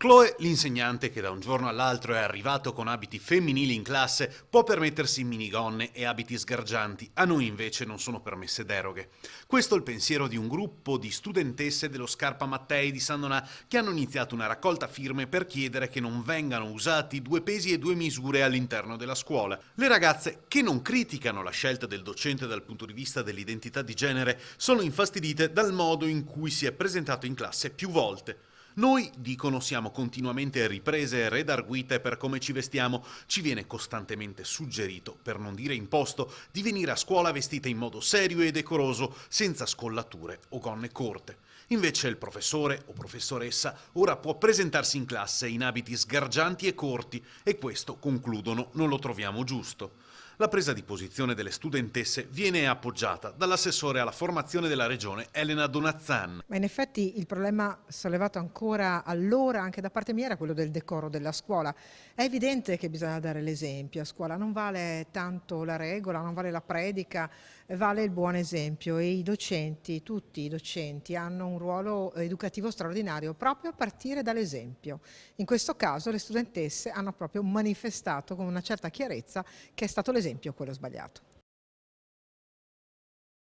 Chloe, l'insegnante che da un giorno all'altro è arrivato con abiti femminili in classe, può permettersi minigonne e abiti sgargianti, a noi invece non sono permesse deroghe. Questo è il pensiero di un gruppo di studentesse dello Scarpa Mattei di San Donà che hanno iniziato una raccolta firme per chiedere che non vengano usati due pesi e due misure all'interno della scuola. Le ragazze, che non criticano la scelta del docente dal punto di vista dell'identità di genere, sono infastidite dal modo in cui si è presentato in classe più volte. Noi, dicono, siamo continuamente riprese e redarguite per come ci vestiamo. Ci viene costantemente suggerito, per non dire imposto, di venire a scuola vestite in modo serio e decoroso, senza scollature o gonne corte. Invece il professore o professoressa ora può presentarsi in classe in abiti sgargianti e corti e questo, concludono, non lo troviamo giusto. La presa di posizione delle studentesse viene appoggiata dall'assessore alla formazione della regione Elena Donazzan. Ma in effetti il problema sollevato ancora allora anche da parte mia era quello del decoro della scuola. È evidente che bisogna dare l'esempio, a scuola non vale tanto la regola, non vale la predica, vale il buon esempio e i docenti, tutti i docenti hanno un ruolo educativo straordinario proprio a partire dall'esempio. In questo caso le studentesse hanno proprio manifestato con una certa chiarezza che è stato l'esempio quello sbagliato.